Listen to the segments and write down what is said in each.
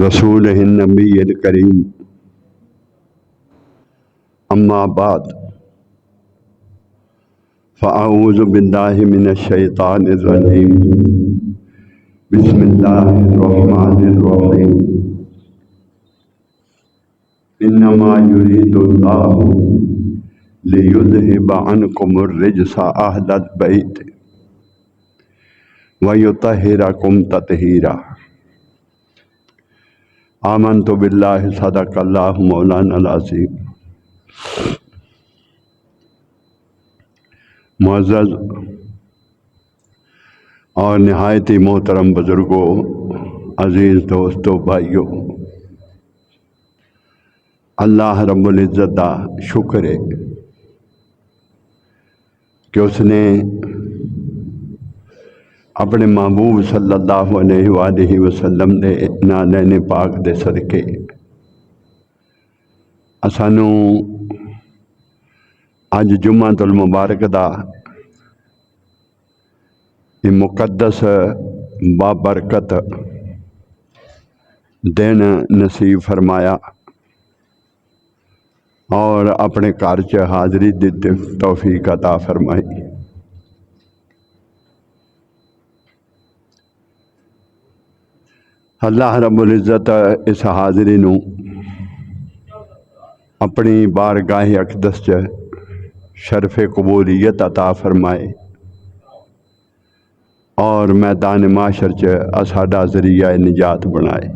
رسول النبی الکریم اما بعد فاعوذ باللہ من الشیطان الرجیم بسم اللہ الرحمن الرحیم انما یرید اللہ لیذہب عنکم الرجس اہل البیت ویطہرکم تطہیرا آمنت باللہ صدق اللہ مولانا العظیم۔ معزز اور نہایت ہی محترم بزرگوں، عزیز دوستوں، بھائیوں، اللہ رب العزت کا شکر ہے کہ اس نے اپنے محبوب صلی اللہ علیہ وآلہ وسلم دے نالین پاک دے صدقے اسانوں اج جمعۃ المبارک دا یہ مقدس بابرکت دن نصیب فرمایا اور اپنے گھر چ حاضری دی توفیق عطا فرمائی۔ اللہ رب العزت اس حاضری نو اپنی بارگاہ اقدس چ شرف قبولیت عطا فرمائے اور میدان معاشر چ ساڈا ذریعہ نجات بنائے۔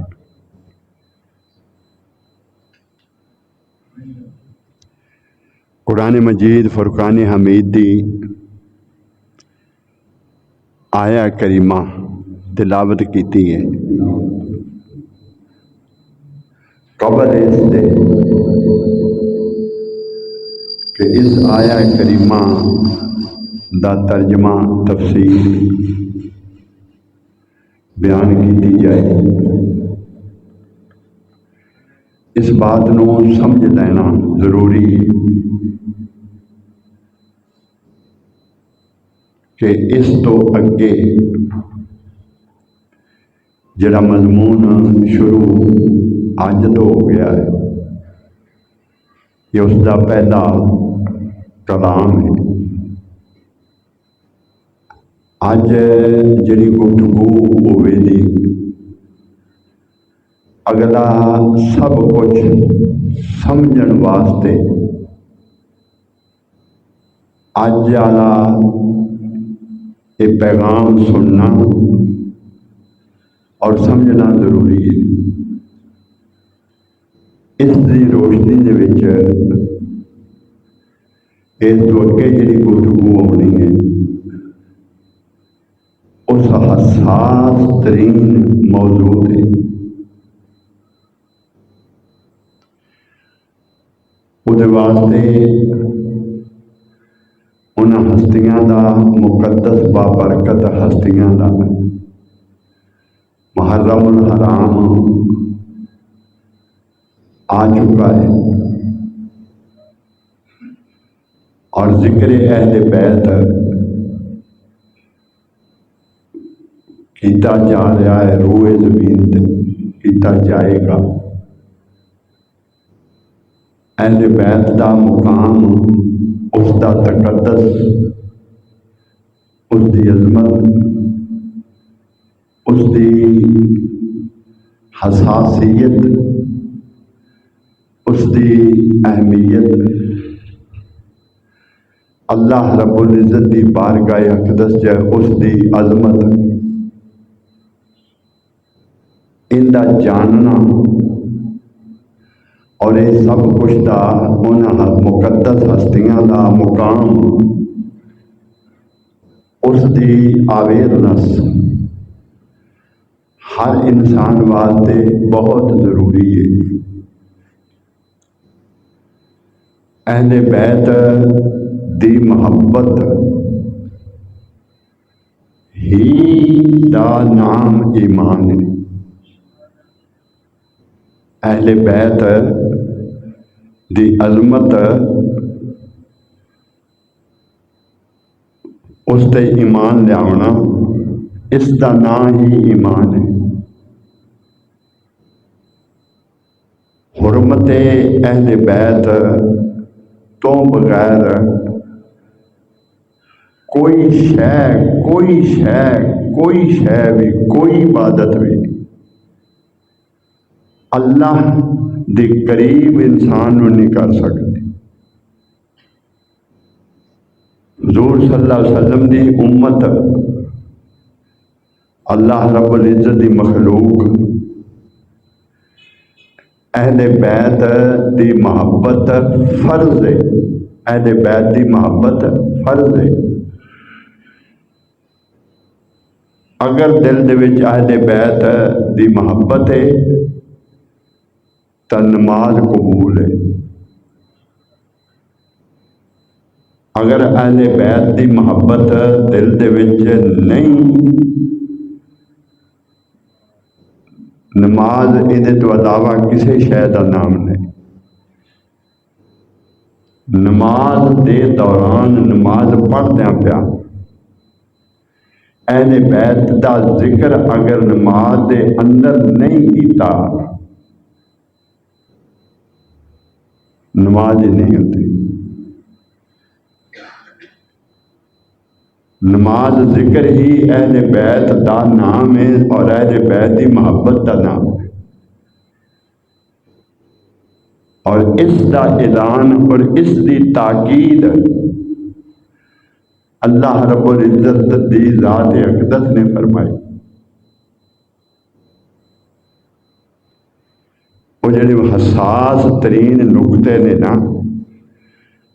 قرآن مجید فرقان حمید دی آیا کریمہ تلاوت کیتی ہے۔ قبل اس دے کہ اس آیا کریمہ دا ترجمہ تفسیر بیان کی جائے، اس بات نو سمجھ لینا ضروری کہ اس تو اگے جڑا مضمون شروع اج تو ہو گیا ہے، یہ اس کا پہلا کلام ہے۔ اج جڑی گفتگو ہوئے دی اگلا سب کچھ سمجھن واسطے اج والا یہ پیغام سننا اور سمجھنا ضروری ہے۔ اس کی روشنی دے وچ اس تو اگے جڑی گفتگو ہونی ہے اس حساس ترین موضوع ہے۔ اس واسطے ان ہستیاں دا مقدس بابرکت ہستیاں دا محرم الحرام آ چکا ہے اور ذکر اہل بیت کیتا جا رہا ہے، روئے زمین تے کیتا جائے گا۔ اہل بیت دا مقام، اس دا تقدس، اس دی عظمت، اس دی حساسیت، اس دی اہمیت اللہ رب العزت دی بارگاہ اقدس چ اس دی عظمت ان دا جاننا اور یہ سب کچھ دا ان مقدس ہستیاں دا مقام، اس دی اویئرنس ہر انسان واسطے بہت ضروری ہے۔ اہل بیت دی محبت ہی دا نام ایمان ہے۔ اہل بیت دی عظمت اس تے ایمان لیاونا، اس دا نام ہی ایمان ہے۔ حرمت اہل بیت تو بغیر کوئی شے بھی کوئی عبادت بھی اللہ دے قریب انسان نو نہیں کر سکتی۔ حضور صلی اللہ علیہ وسلم دی امت اللہ رب العزت دی مخلوق اہل بیت دی محبت فرض ہے، اہل بیت دی محبت فرض ہے۔ اگر دل دے وچ اہل بیت دی محبت ہے تو نماز قبول ہے، اگر اہل بیت دی محبت دل دے وچ نہیں، نماز یہ تو علاوہ کسی شے دا نام نہیں۔ نماز دے دوران نماز پڑھدیاں پیا اہل بیت دا ذکر اگر نماز دے اندر نہیں کیتا نماز ہی نہیں ہوتی۔ نماز ذکر ہی اہل بیت دا نام ہے اور اہل بیت دی محبت دا نام ہے، اور اس دا اعلان اور اس دی تاکید اللہ رب العزت دی ذات اقدس نے فرمائی۔ وہ جڑے حساس ترین نقطے نے نا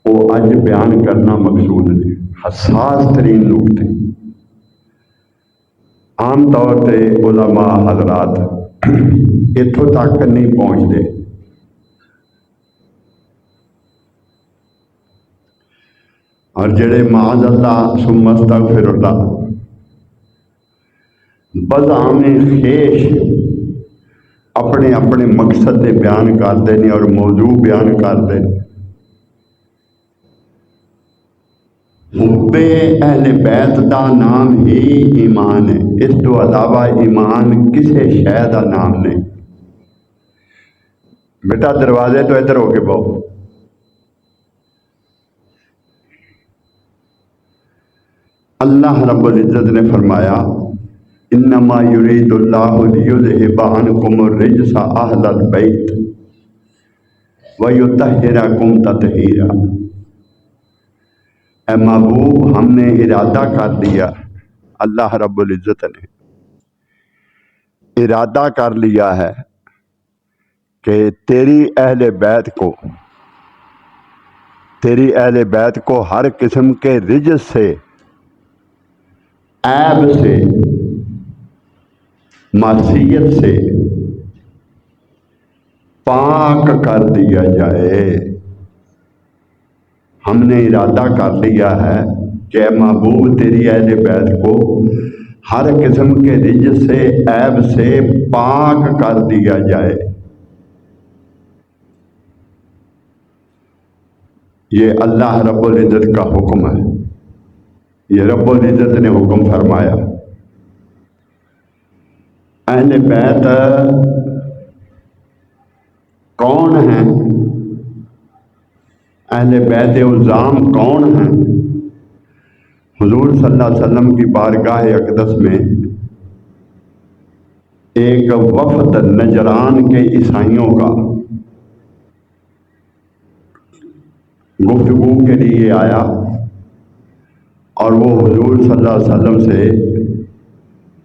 وہ اج بیان کرنا مقصود نے، حساس ترین نقطے۔ عام طور پہ علماء حضرات اتھوں تک نہیں پہنچتے، اور جڑے معاذ اللہ ثم استغفر اللہ بزعم خیش اپنے اپنے مقصد دے بیان کرتے ہیں اور موضوع بیان کرتے ہیں۔ حب اہل بیت دا نام ہی ایمان ہے، اس تو علاوہ ایمان کسی شے دا نام نہیں۔ بیٹا دروازے تو ادھر ہو کے بہو۔ اللہ رب العزت نے فرمایا انما یرید اللہ لیذھب عنکم الرجس اہل البیت ویطہرکم تطہیرا۔ اے محبوب، ہم نے ارادہ کر لیا، اللہ رب العزت نے ارادہ کر لیا ہے کہ تیری اہل بیت کو ہر قسم کے رجس سے، عیب سے، معصیت سے پاک کر دیا جائے۔ ہم نے ارادہ کر لیا ہے کہ اے محبوب تیری اہل بیت کو ہر قسم کے رجس سے، عیب سے پاک کر دیا جائے۔ یہ اللہ رب العزت کا حکم ہے، یہ رب العزت نے حکم فرمایا۔ اہل بیت کون ہیں؟ اہل بیت عظام کون ہیں؟ حضور صلی اللہ علیہ وسلم کی بارگاہ اقدس میں ایک وفد نجران کے عیسائیوں کا گفتگو کے لیے آیا، اور وہ حضور صلی اللہ علیہ وسلم سے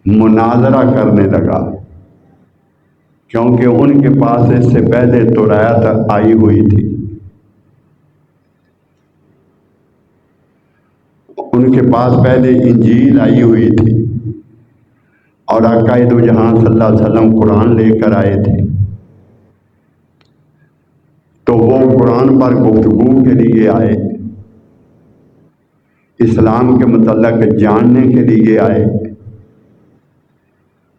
مناظرہ کرنے لگا، کیونکہ ان کے پاس اس سے پہلے توریت آئی ہوئی تھی، ان کے پاس پہلے انجیل آئی ہوئی تھی، اور آقا دو جہاں صلی اللہ علیہ وسلم قرآن لے کر آئے تھے۔ تو وہ قرآن پر گفتگو کے لیے آئے، اسلام کے متعلق جاننے کے لیے آئے،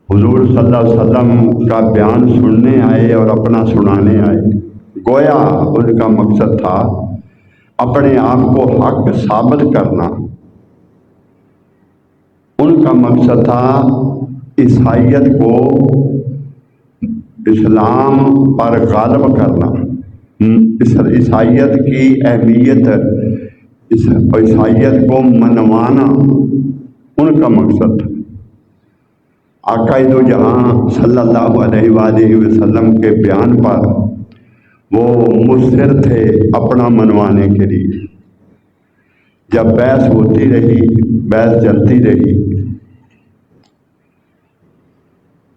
حضور صلی اللہ علیہ وسلم کا بیان سننے آئے اور اپنا سنانے آئے۔ گویا ان کا مقصد تھا اپنے آپ کو حق ثابت کرنا، ان کا مقصد تھا عیسائیت کو اسلام پر غالب کرنا، عیسائیت کی اہمیت، عیسائیت کو منوانا ان کا مقصد تھا۔ آقا دو جہاں صلی اللہ علیہ وآلہ وسلم کے بیان پر وہ مصر تھے اپنا منوانے کے لیے۔ جب بحث ہوتی رہی، بحث چلتی رہی،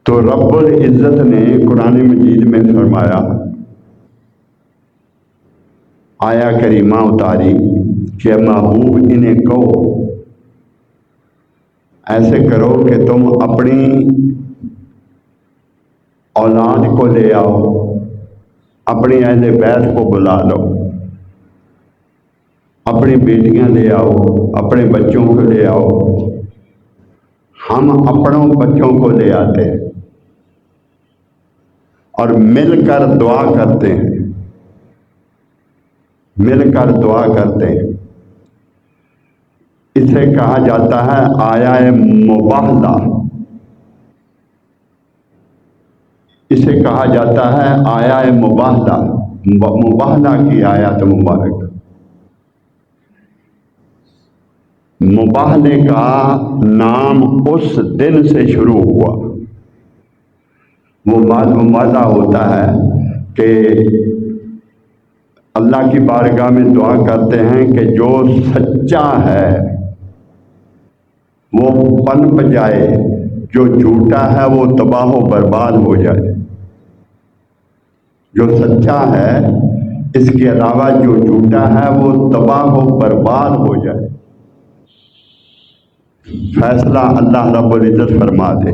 تو رب العزت نے قرآن مجید میں فرمایا، آیا کریمہ اتاری کہ محبوب انہیں کہو ایسے کرو کہ تم اپنی اولاد کو لے آؤ، اپنی اہل بیت کو بلا لو، اپنی بیٹیاں لے آؤ، اپنے بچوں کو لے آؤ، ہم اپنوں بچوں کو لے آتے ہیں اور مل کر دعا کرتے ہیں، مل کر دعا کرتے ہیں۔ اسے کہا جاتا ہے آیا مباہلہ، اسے کہا جاتا ہے آیا مباہلہ، مباہلہ کی آیت مبارک۔ مباہلے کا نام اس دن سے شروع ہوا۔ وہ مباہلہ ہوتا ہے کہ اللہ کی بارگاہ میں دعا کرتے ہیں کہ جو سچا ہے وہ پنپ جائے، جو جھوٹا ہے وہ تباہ و برباد ہو جائے۔ جو سچا ہے، اس کے علاوہ جو جھوٹا ہے وہ تباہ و برباد ہو جائے۔ فیصلہ اللہ رب العزت فرما دے۔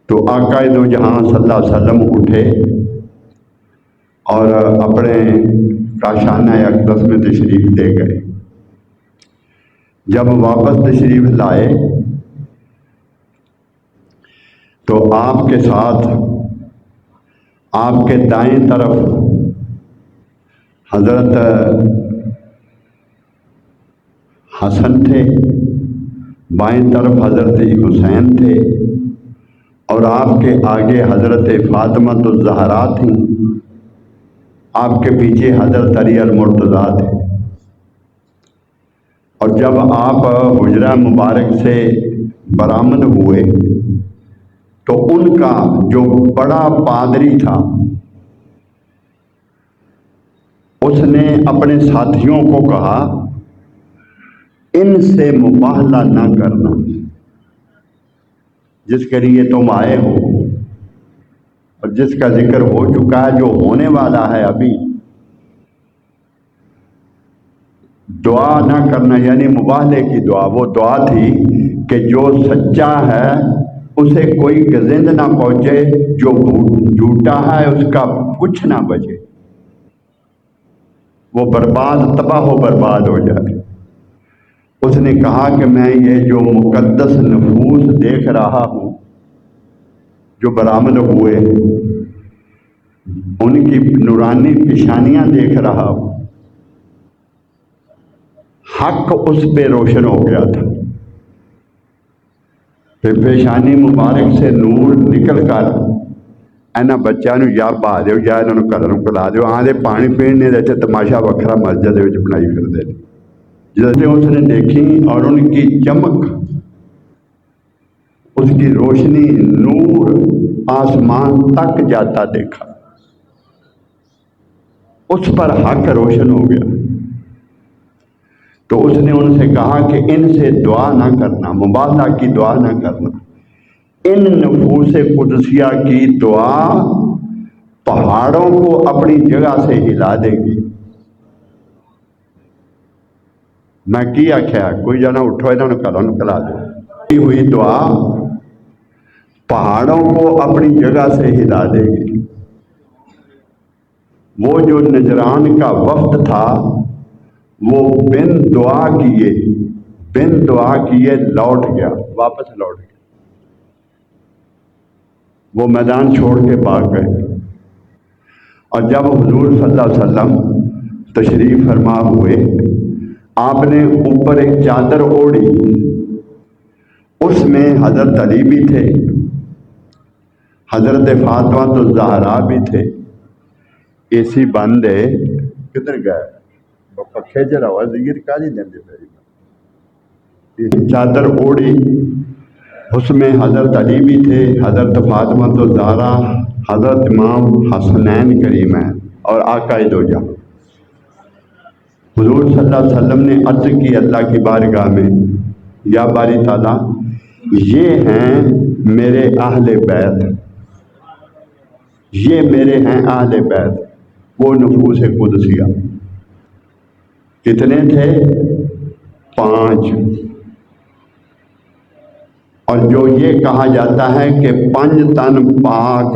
تو آقا دو جہاں صلی اللہ علیہ وسلم اٹھے اور اپنے کاشانہ اقدس میں تشریف لے گئے۔ جب واپس تشریف لائے تو آپ کے ساتھ آپ کے دائیں طرف حضرت حسن تھے، بائیں طرف حضرت حسین تھے، اور آپ کے آگے حضرت فاطمہ الزہرا تھیں، آپ کے پیچھے حضرت علی المرتضیٰ تھے۔ اور جب آپ حجرہ مبارک سے برآمد ہوئے تو ان کا جو بڑا پادری تھا اس نے اپنے ساتھیوں کو کہا ان سے مباہلہ نہ کرنا، جس کے لیے تم آئے ہو اور جس کا ذکر ہو چکا ہے، جو ہونے والا ہے ابھی، دعا نہ کرنا، یعنی مباہلے کی دعا۔ وہ دعا تھی کہ جو سچا ہے اسے کوئی گزند نہ پہنچے، جو جھوٹا ہے اس کا کچھ نہ بچے، وہ برباد، تباہ و برباد ہو جائے۔ اس نے کہا کہ میں یہ جو مقدس نفوس دیکھ رہا ہوں جو برآمد ہوئے، ان کی نورانی پیشانیاں دیکھ رہا ہوں، حق اس پہ روشن ہو گیا تھا۔ پھر پیشانی مبارک سے نور نکل کر اینا بچوں یا بہا دیو یا انہوں گھر کلا دیو، آدھے پانی پین نہیں دیتے، تماشا وکھرا مسجد وچ بنائی پھر دے۔ جیسے اس نے دیکھی اور ان کی چمک، اس کی روشنی، نور آسمان تک جاتا دیکھا، اس پر حق روشن ہو گیا۔ تو اس نے ان سے کہا کہ ان سے دعا نہ کرنا، مباہلہ کی دعا نہ کرنا۔ ان نفوس قدسیہ کی دعا پہاڑوں کو اپنی جگہ سے ہلا دے گی۔ میں کی آخیا کوئی جانا اٹھو انہوں نے گھروں نکلا دو۔ یہ ہوئی دعا پہاڑوں کو اپنی جگہ سے ہلا دے گی۔ وہ جو نجران کا وفد تھا وہ بن دعا کیے لوٹ گیا، واپس لوٹ گیا، وہ میدان چھوڑ کے بھاگ گئے۔ اور جب حضور صلی اللہ علیہ وسلم تشریف فرما ہوئے، آپ نے اوپر ایک چادر اوڑھی، اس میں حضرت علی بھی تھے، حضرت فاطمہ تو زہرا بھی تھے. اے سی بند ہے. کدھر گئے پکھے چلا ہوا ذکر کا نہیں دیں گے. چادر اوڑی، اس میں حضرت علی بھی تھے، حضرت فاطمہ تو زہرا، حضرت امام حسنین کریمین اور آقا دو جہاں. حضور صلی اللہ علیہ وسلم نے عرض کی اللہ کی بارگاہ میں، یا باری تعالیٰ یہ ہیں میرے اہل بیت، یہ میرے ہیں اہل بیت. وہ نفوس قدسیہ کتنے تھے؟ 5. اور جو یہ کہا جاتا ہے کہ 5 تن پاک،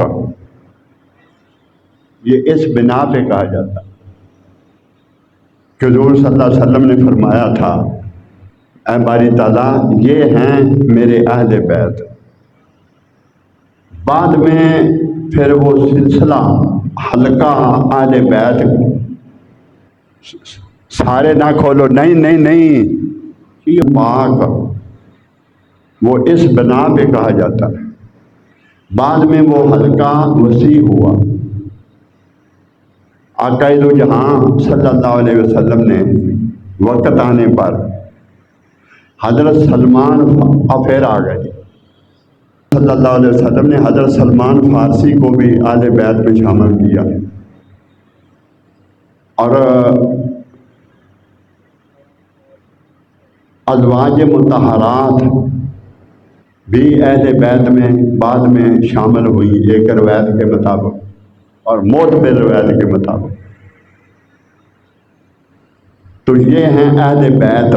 یہ اس بنا پہ کہا جاتا ہے کہ حضور صلی اللہ علیہ وسلم نے فرمایا تھا اے باری تعالیٰ یہ ہیں میرے اہل بیت. بعد میں پھر وہ سلسلہ حلقہ اہل بیت سارے نہ کھولو، نہیں یہ پاک، وہ اس بنا پہ کہا جاتا ہے. بعد میں وہ حلقہ وسیع ہوا. آقا دو جہاں صلی اللہ علیہ وسلم نے وقت آنے پر حضرت سلمان پھر آ گئے صلی اللہ علیہ وسلم نے حضرت سلمان فارسی کو بھی اہل بیت میں شامل کیا، اور ازواج مطہرات بھی اہل بیت میں بعد میں شامل ہوئی ایک روایت کے مطابق اور معتبر روایت کے مطابق. تو یہ ہیں اہل بیت.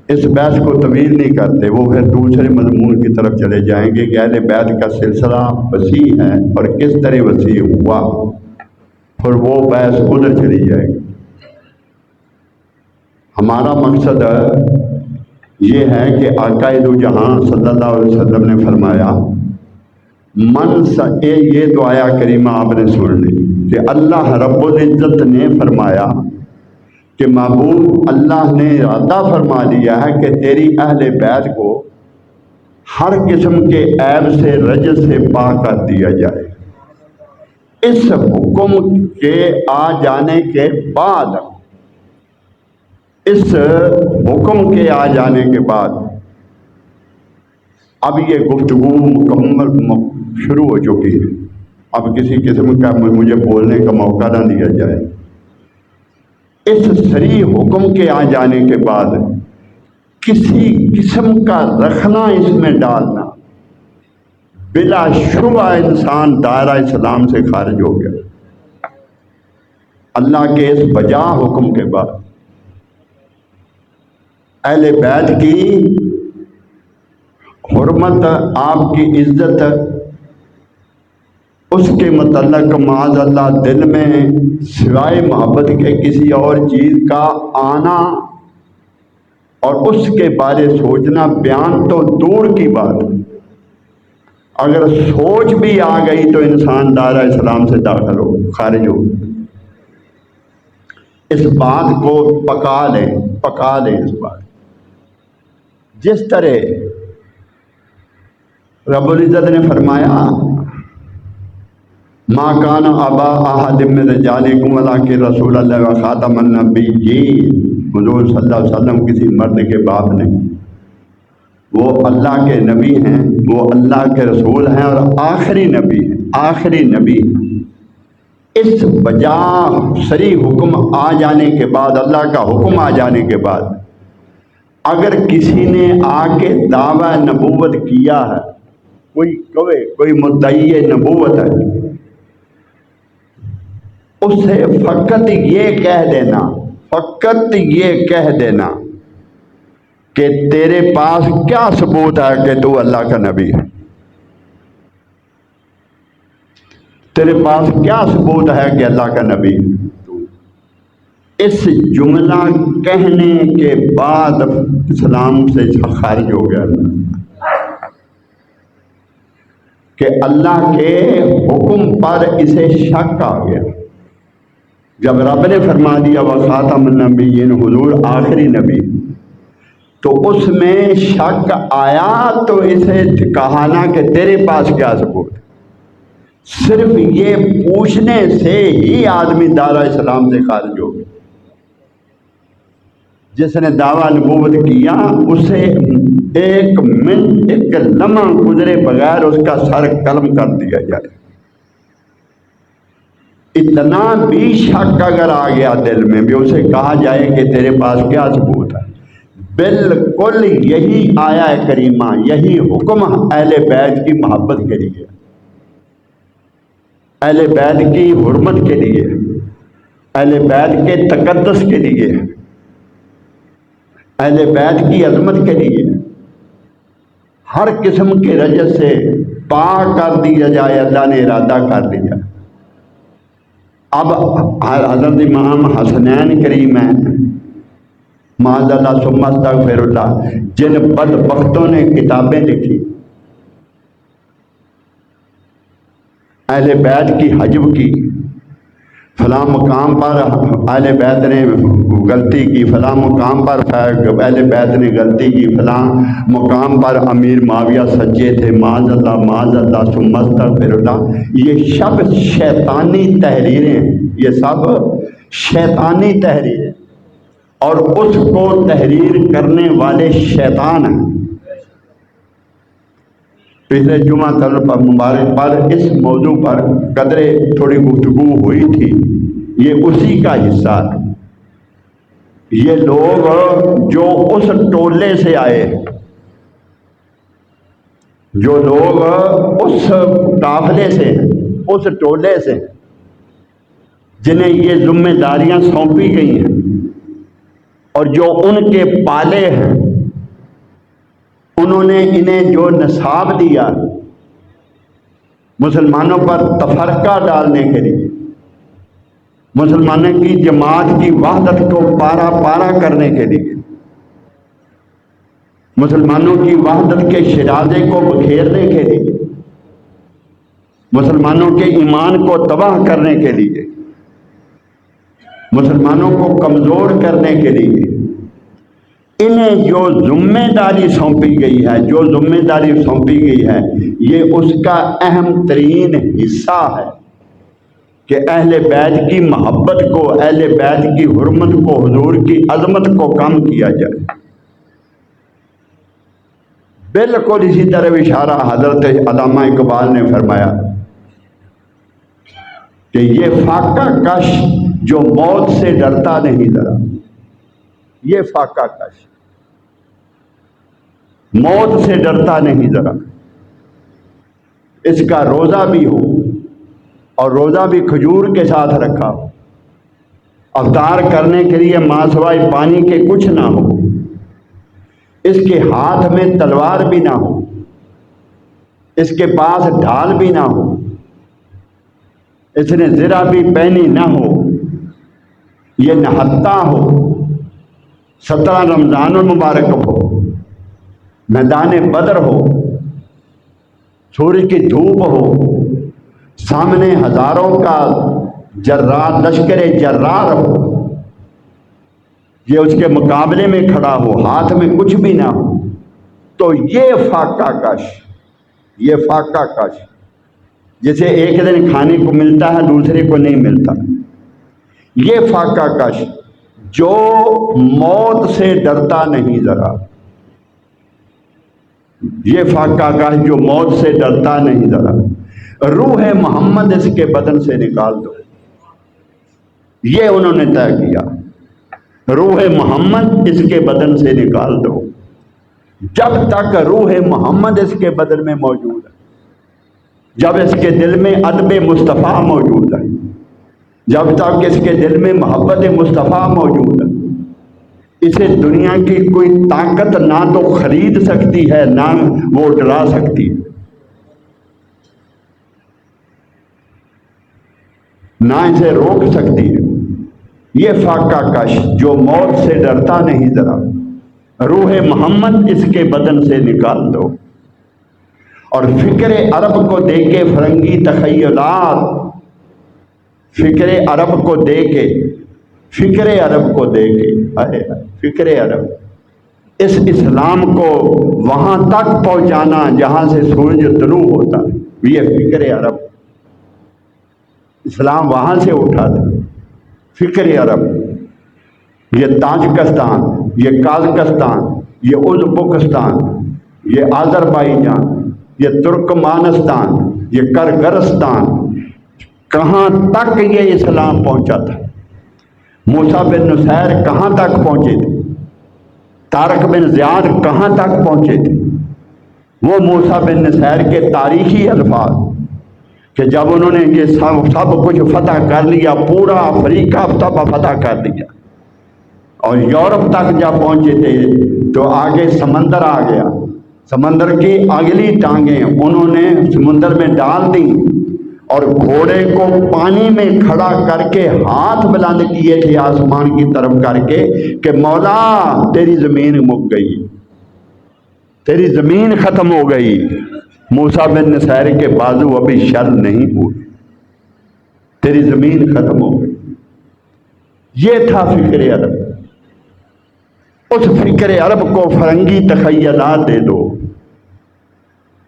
اس بحث کو طویل نہیں کرتے، وہ پھر دوسرے مضمون کی طرف چلے جائیں گے کہ اہل بیت کا سلسلہ وسیع ہے اور کس طرح وسیع ہوا، پھر وہ بحث ادھر چلی جائے گی. ہمارا مقصد یہ ہے کہ آقا دو جہاں صلی اللہ علیہ وسلم نے فرمایا یہ دعایا کریمہ آپ نے سن لی کہ اللہ رب العزت نے فرمایا کہ محبوب اللہ نے ارادہ فرما لیا ہے کہ تیری اہل بیت کو ہر قسم کے عیب سے رجس سے پاک کر دیا جائے. اس حکم کے آ جانے کے بعد، اس حکم کے آ جانے کے بعد اب یہ گفتگو مکمل شروع ہو چکی ہے. اب کسی قسم کا مجھے بولنے کا موقع نہ دیا جائے. اس صریح حکم کے آ جانے کے بعد کسی قسم کا رکھنا اس میں ڈالنا بلا شبہ انسان دائرہ اسلام سے خارج ہو گیا. اللہ کے اس بجا حکم کے بعد اہل بیت کی حرمت، آپ کی عزت، اس کے متعلق معاذ اللہ دل میں سوائے محبت کے کسی اور چیز کا آنا اور اس کے بارے سوچنا بیان تو دور کی بات، اگر سوچ بھی آ گئی تو انسان دائرہ اسلام سے داخل ہو خارج ہو. اس بات کو پکا لیں اس بات. جس طرح رب العزت نے فرمایا ما کان ابا احد من رجالکم ولکن رسول اللہ و خاتم النبیین. حضور صلی اللہ علیہ وسلم کسی مرد کے باپ نہیں، وہ اللہ کے نبی ہیں، وہ اللہ کے رسول ہیں اور آخری نبی ہیں، آخری نبی ہیں. اس بجا صریح حکم آ جانے کے بعد، اللہ کا حکم آ جانے کے بعد اگر کسی نے آ کے دعویٰ نبوت کیا ہے، کوئی مدعی نبوت ہے، اسے فقط یہ کہہ دینا کہ تیرے پاس کیا ثبوت ہے کہ تو اللہ کا نبی ہے، تیرے پاس کیا ثبوت ہے کہ اللہ کا نبی ہے. اس جملہ کہنے کے بعد اسلام سے خارج ہو گیا کہ اللہ کے حکم پر اسے شک آ گیا. جب رب نے فرما دیا وہ خاتم النبیین، حضور آخری نبی، تو اس میں شک آیا تو اسے کہا نا کہ تیرے پاس کیا ثبوت. صرف یہ پوچھنے سے ہی آدمی دارا اسلام سے خارج ہو گیا۔ جس نے دعویٰ نبوت کیا اسے ایک منٹ ایک لمحہ گزرے بغیر اس کا سر قلم کر دیا جائے۔ اتنا بھی شک اگر آ گیا دل میں بھی اسے کہا جائے کہ تیرے پاس کیا ثبوت ہے، بالکل یہی آیا کریمہ، یہی حکم اہل بیت کی محبت کے لیے، اہل بیت کی حرمت کے لیے، اہل بیت کے تقدس کے لیے، اہل بیت کی عظمت کے لیے، ہر قسم کے رجس سے پاک کر دیا جائے، اللہ نے ارادہ کر لیا۔ اب حضرت امام حسنین کریم ہیں معاذ اللہ ثم استغفر اللہ، جن بدبختوں نے کتابیں لکھی اہل بیت کی حجب کی، فلاں مقام پر اہل بیت نے غلطی کی، فلاں مقام پر اہل بیت نے غلطی کی، فلاں مقام پر امیر معاویہ سچے تھے، معاذ اللہ ثم استغفر اللہ۔ یہ سب شیطانی تحریریں ہیں، یہ سب شیطانی تحریریں، اور اس کو تحریر کرنے والے شیطان ہیں۔ پچھلے جمعہ طلب مبارک پر اس موضوع پر قدرے تھوڑی گفتگو ہوئی تھی، یہ اسی کا حصہ ہے۔ یہ لوگ جو اس ٹولے سے آئے، جو لوگ اس قافلے سے، اس ٹولے سے، جنہیں یہ ذمہ داریاں سونپی گئی ہیں اور جو ان کے پالے ہیں، انہوں نے انہیں جو نصاب دیا مسلمانوں پر تفرقہ ڈالنے کے لیے، مسلمانوں کی جماعت کی وحدت کو پارا پارا کرنے کے لیے، مسلمانوں کی وحدت کے شرازے کو بکھیرنے کے لیے، مسلمانوں کے ایمان کو تباہ کرنے کے لیے، مسلمانوں کو کمزور کرنے کے لیے انہیں جو ذمہ داری سونپی گئی ہے، جو ذمہ داری سونپی گئی ہے، یہ اس کا اہم ترین حصہ ہے کہ اہل بیت کی محبت کو، اہل بیت کی حرمت کو، حضور کی عظمت کو کم کیا جائے۔ بالکل اسی طرح اشارہ حضرت علامہ اقبال نے فرمایا کہ یہ فاقہ کش جو موت سے ڈرتا نہیں ذرا، یہ فاقہ کش موت سے ڈرتا نہیں ذرا، اس کا روزہ بھی ہو اور روزہ بھی کھجور کے ساتھ رکھا ہو، افطار کرنے کے لیے ماں سوائے پانی کے کچھ نہ ہو، اس کے ہاتھ میں تلوار بھی نہ ہو، اس کے پاس ڈھال بھی نہ ہو، اس نے زرہ بھی پہنی نہ ہو، یہ نہتا ہو، 17 رمضان المبارک ہو، میدان بدر ہو، سورج کی دھوپ ہو، سامنے ہزاروں کا جرار لشکر جرار ہو، یہ اس کے مقابلے میں کھڑا ہو، ہاتھ میں کچھ بھی نہ ہو، تو یہ فاقہ کش، یہ فاقہ کش جسے ایک دن کھانے کو ملتا ہے دوسرے کو نہیں ملتا، یہ فاقہ کش جو موت سے ڈرتا نہیں ذرا، یہ فاقہ کش جو موت سے ڈرتا نہیں ذرا، روح محمد اس کے بدن سے نکال دو، یہ انہوں نے طے کیا، روح محمد اس کے بدن سے نکال دو۔ جب تک روح محمد اس کے بدن میں موجود ہے، جب اس کے دل میں ادب مصطفیٰ موجود ہے، جب تک اس کے دل میں محبت مصطفیٰ موجود ہے، اسے دنیا کی کوئی طاقت نہ تو خرید سکتی ہے نہ وہ ڈرا سکتی ہے، نہ اسے روک سکتی ہے۔ یہ فاقہ کش جو موت سے ڈرتا نہیں ذرا، روح محمد اس کے بدن سے نکال دو، اور فکر عرب کو دے کے فرنگی تخیلات، فکر عرب کو دے کے، فکر عرب کو دے کے، فکر عرب، اس اسلام کو وہاں تک پہنچانا جہاں سے سورج طلوع ہوتا ہے، یہ فکر عرب، اسلام وہاں سے اٹھا تھا۔ فکر عرب، یہ تاجکستان، یہ قازقستان، یہ ازبکستان، یہ آذربائیجان، یہ ترکمانستان، یہ کرغزستان، کہاں تک یہ اسلام پہنچا تھا؟ موسیٰ بن نصیر کہاں تک پہنچے تھے؟ طارق بن زیاد کہاں تک پہنچے تھے؟ وہ موسیٰ بن نصیر کے تاریخی الفاظ کہ جب انہوں نے یہ سب کچھ فتح کر لیا، پورا افریقہ فتح کر دیا اور یورپ تک جب پہنچے تھے تو آگے سمندر آ گیا، سمندر کی اگلی ٹانگیں انہوں نے سمندر میں ڈال دیں اور گھوڑے کو پانی میں کھڑا کر کے ہاتھ بلند کیے تھے آسمان کی طرف کر کے کہ مولا تیری زمین مک گئی، تیری زمین ختم ہو گئی۔ موسیٰ بن نصیر کے بازو ابھی شل نہیں ہوئے، تیری زمین ختم ہو گئی۔ یہ تھا فکر عرب۔ اس فکر عرب کو فرنگی تخیلات دے دو،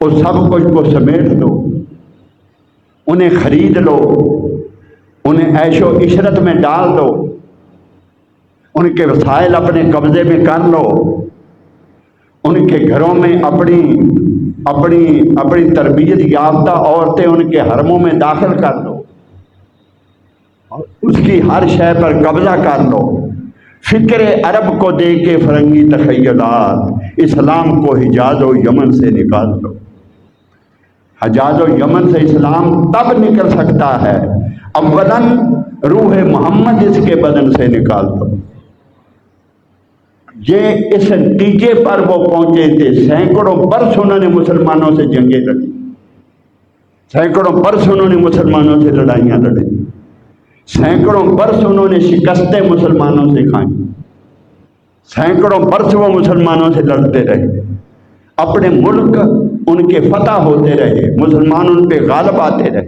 اس سب کچھ کو سمیٹ دو، انہیں خرید لو، انہیں عیش و عشرت میں ڈال دو، ان کے وسائل اپنے قبضے میں کر لو، ان کے گھروں میں اپنی تربیت یافتہ عورتیں ان کے حرموں میں داخل کر لو، اور اس کی ہر شے پر قبضہ کر لو۔ فکر عرب کو دے کے فرنگی تخیلات اسلام کو حجاز و یمن سے نکال دو۔ حجاز و یمن سے اسلام تب نکل سکتا ہے اولاً روح محمد اس کے بدن سے نکال دو۔ یہ اس نتیجے پر وہ پہنچے تھے۔ سینکڑوں برس انہوں نے مسلمانوں سے جنگیں لڑی، سینکڑوں برس انہوں نے مسلمانوں سے لڑائیاں لڑیں، سینکڑوں برس انہوں نے شکستیں مسلمانوں سے کھائیں، سینکڑوں برس وہ مسلمانوں سے لڑتے رہے، اپنے ملک ان کے فتح ہوتے رہے، مسلمان ان پہ غالب آتے رہے۔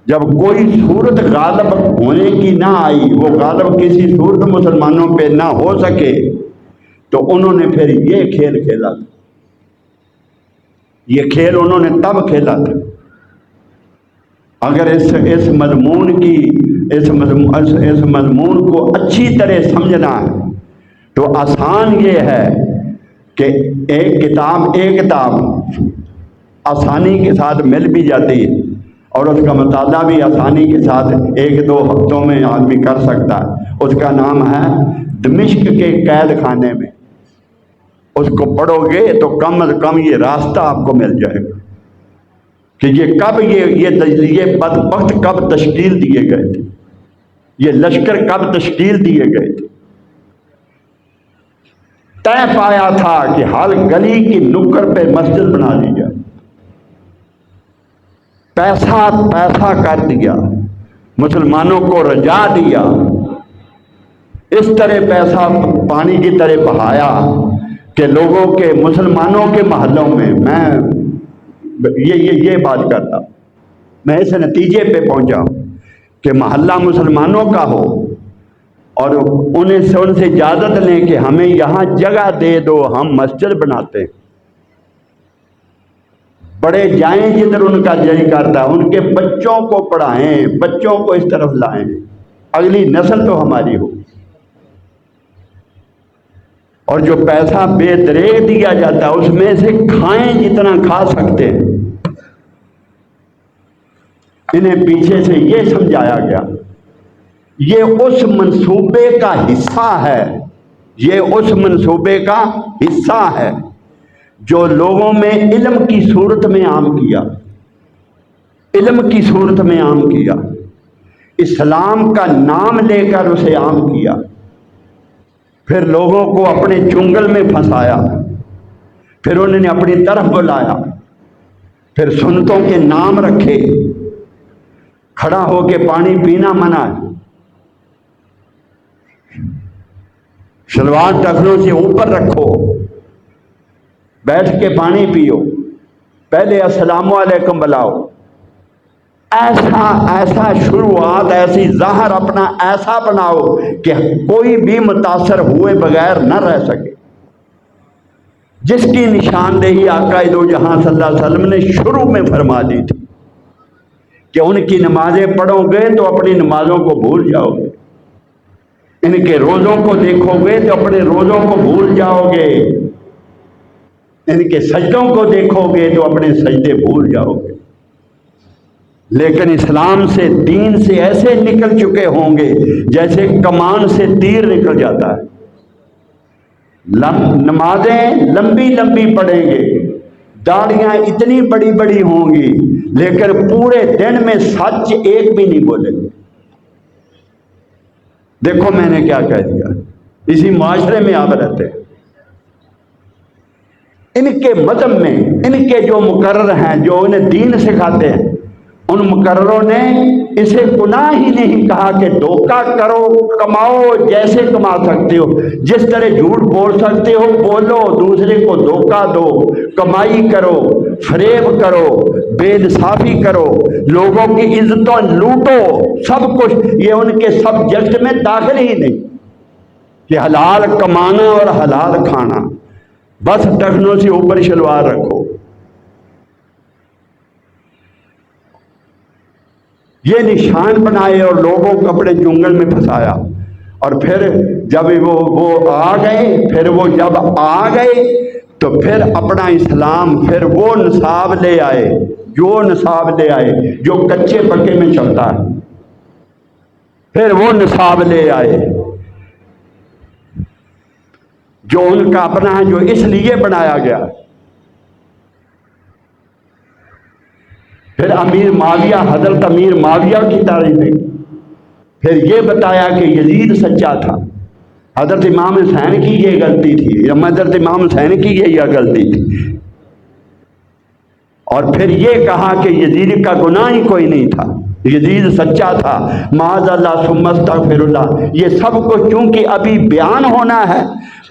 جب کوئی صورت غالب ہونے کی نہ آئی، وہ غالب کسی صورت مسلمانوں پہ نہ ہو سکے، تو انہوں نے پھر یہ کھیل کھیلا تھا۔ یہ کھیل انہوں نے تب کھیلا تھا۔ اگر اس مضمون کو اچھی طرح سمجھنا ہے تو آسان یہ ہے کہ ایک کتاب آسانی کے ساتھ مل بھی جاتی ہے اور اس کا مطالعہ بھی آسانی کے ساتھ 1-2 ہفتوں میں آدمی کر سکتا ہے۔ اس کا نام ہے دمشق کے قید خانے میں۔ اس کو پڑھو گے تو کم از کم یہ راستہ آپ کو مل جائے گا کہ یہ بدبخت کب تشکیل دیے گئے تھے، یہ لشکر کب تشکیل دیے گئے تھے۔ طے پایا تھا کہ ہر گلی کی نکڑ پہ مسجد بنا دی جائے، پیسہ کر دیا، مسلمانوں کو رجا دیا، اس طرح پیسہ پانی کی طرح بہایا کہ لوگوں کے مسلمانوں کے محلوں میں میں یہ بات کرتا، میں اس نتیجے پہ پہنچا کہ محلہ مسلمانوں کا ہو اور ان سے اجازت لیں کہ ہمیں یہاں جگہ دے دو، ہم مسجد بناتے ہیں۔ بڑے جائیں جدھر ان کا جی کرتا ہے، ان کے بچوں کو پڑھائیں، بچوں کو اس طرف لائیں، اگلی نسل تو ہماری ہو۔ اور جو پیسہ بے دریغ دیا جاتا ہے اس میں سے کھائیں جتنا کھا سکتے ہیں۔ انہیں پیچھے سے یہ سمجھایا گیا یہ اس منصوبے کا حصہ ہے، یہ اس منصوبے کا حصہ ہے جو لوگوں میں علم کی صورت میں عام کیا، علم کی صورت میں عام کیا، اسلام کا نام لے کر اسے عام کیا، پھر لوگوں کو اپنے چنگل میں پھنسایا، پھر انہوں نے اپنی طرف بلایا، پھر سنتوں کے نام رکھے، کھڑا ہو کے پانی پینا منع ہے، شلوار ٹخنوں سے اوپر رکھو، بیٹھ کے پانی پیو، پہلے السلام علیکم بلاؤ، ایسا شروعات، ایسی ظاہر اپنا ایسا بناؤ کہ کوئی بھی متاثر ہوئے بغیر نہ رہ سکے، جس کی نشاندہی آقا دو جہاں صلی اللہ علیہ وسلم نے شروع میں فرما دی تھی کہ ان کی نمازیں پڑھو گے تو اپنی نمازوں کو بھول جاؤ گے، ان کے روزوں کو دیکھو گے تو اپنے روزوں کو بھول جاؤ گے، ان کے سجدوں کو دیکھو گے تو اپنے سجدے بھول جاؤ گے۔ لیکن اسلام سے، دین سے ایسے نکل چکے ہوں گے جیسے کمان سے تیر نکل جاتا ہے۔ نمازیں لمبی لمبی پڑھیں گے، داڑیاں اتنی بڑی بڑی ہوں گی، لیکن پورے دن میں سچ ایک بھی نہیں بولے گے۔ دیکھو میں نے کیا کہہ دیا، اسی معاشرے میں آپ رہتے ہیں۔ ان کے مذہب میں ان کے جو مقرر ہیں، جو انہیں دین سکھاتے ہیں، ان مقرروں نے اسے گناہ ہی نہیں کہا کہ دھوکہ کرو، کماؤ جیسے کما سکتے ہو، جس طرح جھوٹ بول سکتے ہو بولو، دوسرے کو دھوکہ دو، کمائی کرو، فریب کرو، بے انصافی کرو، لوگوں کی عزتوں لوٹو، سب کچھ یہ ان کے سبجیکٹ میں داخل ہی نہیں کہ حلال کمانا اور حلال کھانا، بس ٹخنوں سے اوپر شلوار رکھو۔ یہ نشان بنائے اور لوگوں کو اپنے جنگل میں پھنسایا، اور پھر جب وہ آ گئے، پھر وہ جب آ گئے تو پھر اپنا اسلام، پھر وہ نصاب لے آئے، جو نصاب لے آئے جو کچے پکے میں چلتا ہے، پھر وہ نصاب لے آئے جو ان کا اپنا ہے، جو اس لیے بنایا گیا۔ پھر امیر معاویہ، حضرت امیر معاویہ کی تعریفیں، پھر یہ بتایا کہ یزید سچا تھا، حضرت امام حسین کی یہ غلطی تھی، حضرت امام حسین کی یہ غلطی تھی، اور پھر یہ کہا کہ یزید کا گناہ ہی کوئی نہیں تھا، یزید سچا تھا، معاذ اللہ ثم استغفر اللہ۔ یہ سب کچھ چونکہ ابھی بیان ہونا ہے،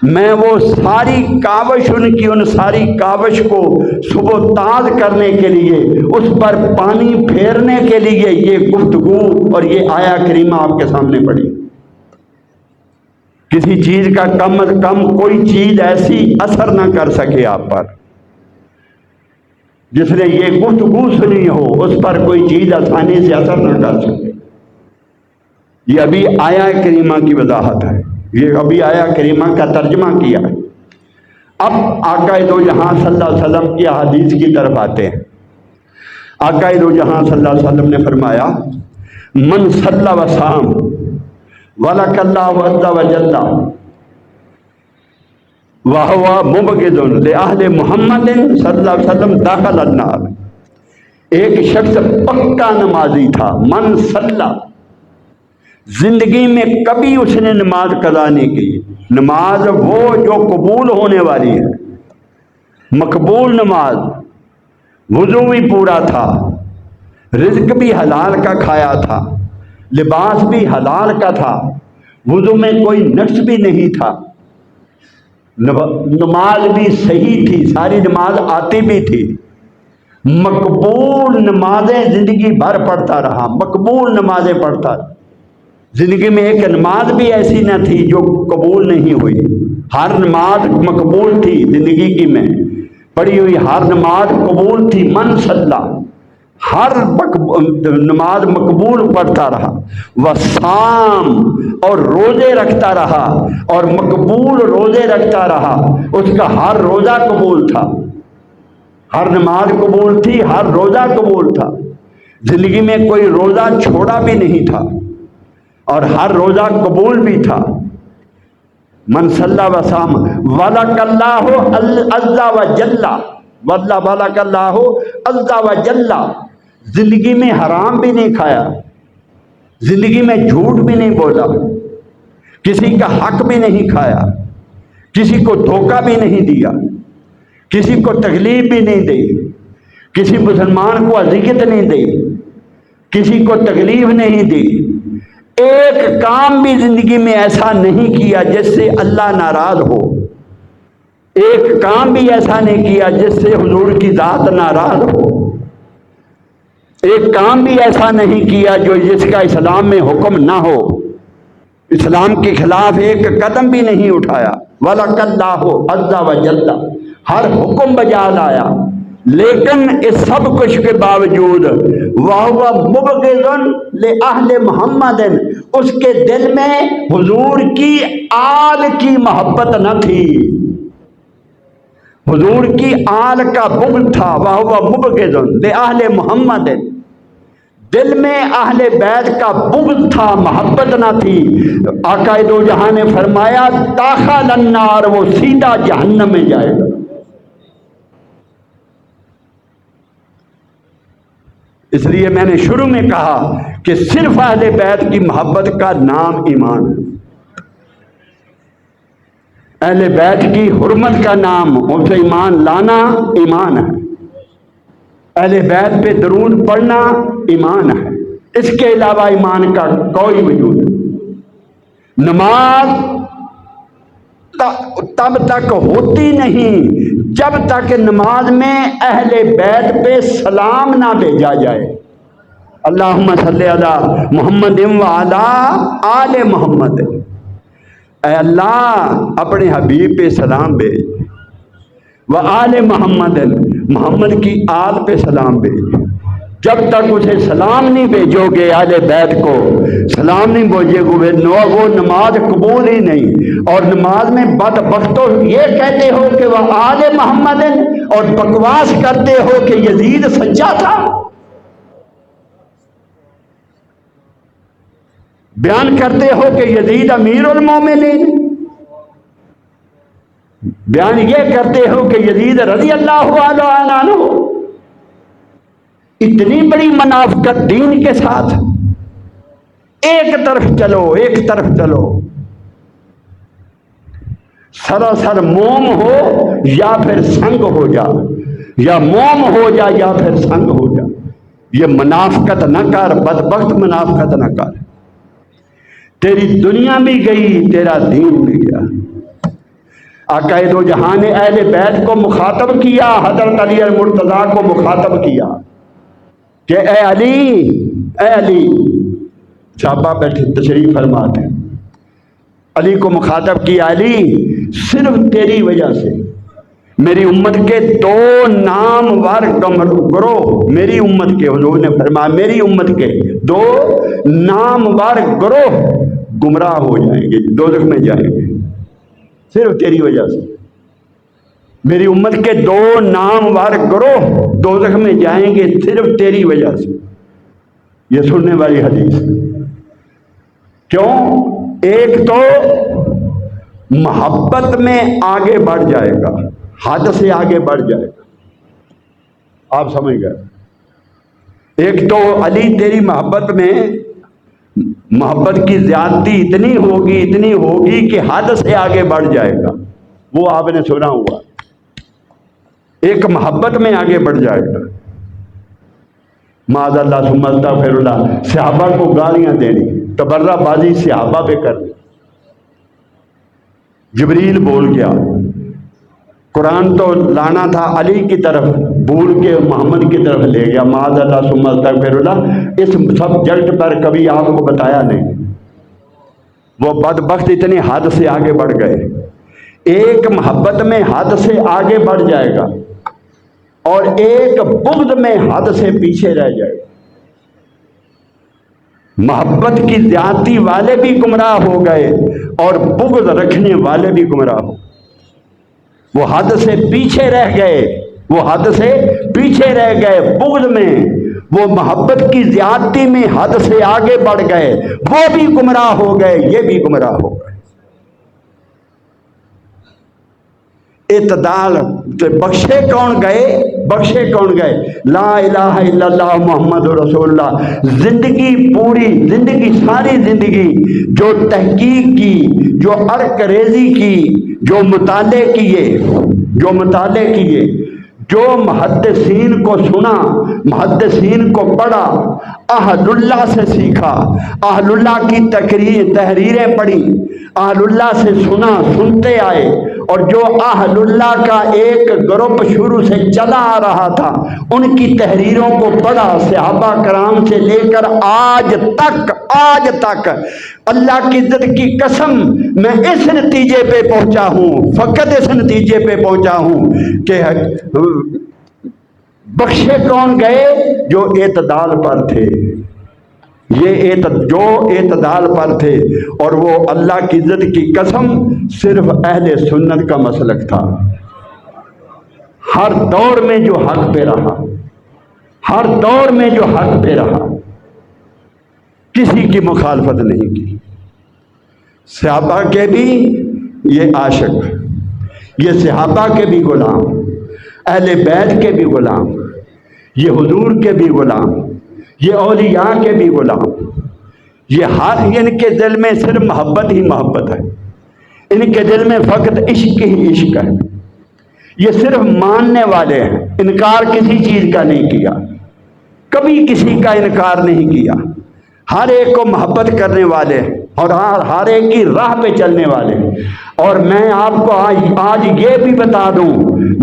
میں وہ ساری کاوش ان ساری کاوش کو صبح تاز کرنے کے لیے، اس پر پانی پھیرنے کے لیے یہ گفتگو اور یہ آیا کریمہ آپ کے سامنے پڑی۔ کسی چیز کا کم از کم کوئی چیز ایسی اثر نہ کر سکے آپ پر، جس نے یہ گفتگو سنی ہو اس پر کوئی چیز آسانی سے اثر نہ کر سکے۔ یہ ابھی آیا کریمہ کی وضاحت ہے، یہ ابھی آیا کریمہ کا ترجمہ کیا ہے۔ اب آقا دو جہاں صلی اللہ علیہ وسلم کی احادیث کی طرف آتے ہیں۔ آقا دو جہاں صلی اللہ علیہ وسلم نے فرمایا، من صلی و صام ولک اللہ عز وجل وَهُوَ مُبْغِضٌ لِأَهْلِ محمد صلی اللہ علیہ وسلم داخل النار۔ ایک شخص پکا نمازی تھا، من صلی، زندگی میں کبھی اس نے نماز قضا نہیں کی۔ نماز وہ جو قبول ہونے والی ہے، مقبول نماز، وضو بھی پورا تھا، رزق بھی حلال کا کھایا تھا، لباس بھی حلال کا تھا، وضو میں کوئی نقص بھی نہیں تھا، نماز بھی صحیح تھی، ساری نماز آتی بھی تھی، مقبول نمازیں زندگی بھر پڑھتا رہا، مقبول نمازیں پڑھتا رہا۔ زندگی میں ایک نماز بھی ایسی نہ تھی جو قبول نہیں ہوئی، ہر نماز مقبول تھی، زندگی کی میں پڑھی ہوئی ہر نماز قبول تھی۔ من صلی، ہر نماز مقبول پڑھتا رہا، وصام، اور روزے رکھتا رہا، اور مقبول روزے رکھتا رہا، اس کا ہر روزہ قبول تھا، ہر نماز قبول تھی، ہر روزہ قبول تھا، زندگی میں کوئی روزہ چھوڑا بھی نہیں تھا، اور ہر روزہ قبول بھی تھا۔ من صلی و صام ولک اللہ عز وجل، ولک اللہ عز وجل، زندگی میں حرام بھی نہیں کھایا، زندگی میں جھوٹ بھی نہیں بولا، کسی کا حق بھی نہیں کھایا، کسی کو دھوکہ بھی نہیں دیا، کسی کو تکلیف بھی نہیں دی، کسی مسلمان کو اذیت نہیں دی، کسی کو تکلیف نہیں دی، ایک کام بھی زندگی میں ایسا نہیں کیا جس سے اللہ ناراض ہو، ایک کام بھی ایسا نہیں کیا جس سے حضور کی ذات ناراض ہو، ایک کام بھی ایسا نہیں کیا جو جس کا اسلام میں حکم نہ ہو، اسلام کے خلاف ایک قدم بھی نہیں اٹھایا۔ وَلَكَ اللَّهُ عَزَّ وَجَلَّ، ہر حکم بجا لایا، لیکن اس سب کچھ کے باوجود وَهُوَ مُبْغِضٌ لِأَهْلِ مُحَمَّدٍ، اس کے دل میں حضور کی آل کی محبت نہ تھی، حضور کی آل کا بغض تھا۔ وَهُوَ مُبْغِضٌ لِأَهْلِ مُحَمَّدٍ، دل میں اہل بیت کا بغض تھا، محبت نہ تھی۔ آقا دو جہاں نے فرمایا داخل النار، وہ سیدھا جہنم میں جائے گا۔ اس لیے میں نے شروع میں کہا کہ صرف اہل بیت کی محبت کا نام ایمان ہے، اہل بیت کی حرمت کا نام ان سے ایمان لانا ایمان ہے، اہل بیت پہ درود پڑھنا ایمان ہے، اس کے علاوہ ایمان کا کوئی وجود نہیں۔ نماز تب تک ہوتی نہیں جب تک نماز میں اہل بیت پہ سلام نہ بھیجا جائے۔ اللہم صلی علی محمد وعلی آل محمد، اے اللہ اپنے حبیب پہ سلام بھیج، وآل محمد، محمد کی آل پہ سلام بھیج۔ جب تک اسے سلام نہیں بھیجو گے، اہل بیت کو سلام نہیں بھیجو گے، وہ نماز قبول ہی نہیں۔ اور نماز میں بدبختو یہ کہتے ہو کہ وہ آل محمد، اور بکواس کرتے ہو کہ یزید سچا تھا، بیان کرتے ہو کہ یزید امیر المومنین، بیان یہ کرتے ہو کہ یزید رضی اللہ عنہ۔ اتنی بڑی منافقت دین کے ساتھ، ایک طرف چلو ایک طرف چلو، سراسر موم ہو یا پھر سنگ ہو جا، یا موم ہو جا یا پھر سنگ ہو جا، یہ منافقت نہ کر، بدبخت منافقت نہ کر، تیری دنیا بھی گئی تیرا دین بھی گیا۔ آقا دو جہاں نے اہل بیت کو مخاطب کیا، حضرت علی المرتضیٰ کو مخاطب کیا کہ اے علی، صحابہ بیٹھے تشریف فرماتے ہیں، علی کو مخاطب کیا، علی صرف تیری وجہ سے میری امت کے دو نامور گروہ، میری امت کے، حضور نے فرمایا میری امت کے دو نامور گروہ گمراہ ہو جائیں گے، دوزخ میں جائیں گے، صرف تیری وجہ سے میری امت کے دو نامور گروہ دوزخ میں جائیں گے، صرف تیری وجہ سے۔ یہ سننے والی حدیث کیوں؟ ایک تو محبت میں آگے بڑھ جائے گا، حد سے آگے بڑھ جائے گا، آپ سمجھ گئے۔ ایک تو علی تیری محبت میں محبت کی زیادتی اتنی ہوگی کہ حد سے آگے بڑھ جائے گا، وہ آپ نے سنا ہوا، ایک محبت میں آگے بڑھ جائے گا، معاذ اللہ ثم استغفر اللہ، صحابہ کو گالیاں دینی، تبرہ بازی صحابہ پہ کرنی۔ جبریل بول گیا، قرآن تو لانا تھا علی کی طرف، بھول کے محمد کی طرف لے گیا، معاذ اللہ ثم استغفر اللہ۔ اس سبجیکٹ پر کبھی آپ کو بتایا نہیں، وہ بدبخت اتنے حد سے آگے بڑھ گئے، ایک محبت میں حد سے آگے بڑھ جائے گا اور ایک بغض میں حد سے پیچھے رہ جائے گا۔ محبت کی زیادتی والے بھی گمراہ ہو گئے اور بغض رکھنے والے بھی گمراہ ہو، وہ حد سے پیچھے رہ گئے، بغض میں، وہ محبت کی زیادتی میں حد سے آگے بڑھ گئے، وہ بھی گمراہ ہو گئے، یہ بھی گمراہ ہو گئے۔ اعتدال بخشے کون گئے؟ لا الہ الا اللہ محمد رسول اللہ، زندگی ساری زندگی جو تحقیق کی، جو عرق ریزی کی، جو مطالعے کیے، جو محدثین کو سنا، محدثین کو پڑھا، اہل اللہ سے سیکھا، اہل اللہ کی تحریریں پڑھی، اہل اللہ سے سنتے آئے، اور جو اہل اللہ کا ایک گروپ شروع سے چلا آ رہا تھا ان کی تحریروں کو پڑھا، صحابہ کرام سے لے کر آج تک اللہ کی عزت کی قسم میں اس نتیجے پہ پہنچا ہوں، فقط اس نتیجے پہ پہنچا ہوں کہ بخشے کون گئے؟ جو اعتدال پر تھے، جو اعتدال پر تھے، اور وہ اللہ کی عزت کی قسم صرف اہل سنت کا مسلک تھا۔ ہر دور میں جو حق پہ رہا، ہر دور میں جو حق پہ رہا، کسی کی مخالفت نہیں کی۔ صحابہ کے بھی یہ عاشق، یہ صحابہ کے بھی غلام، اہل بیت کے بھی غلام، یہ حضور کے بھی غلام، یہ اولیاء کے بھی غلام، یہ ہر ان کے دل میں صرف محبت ہی محبت ہے، ان کے دل میں فقط عشق ہی عشق ہے، یہ صرف ماننے والے ہیں، انکار کسی چیز کا نہیں کیا، کبھی کسی کا انکار نہیں کیا، ہر ایک کو محبت کرنے والے ہیں اور ہر ایک کی راہ پہ چلنے والے ہیں۔ اور میں آپ کو آج یہ بھی بتا دوں،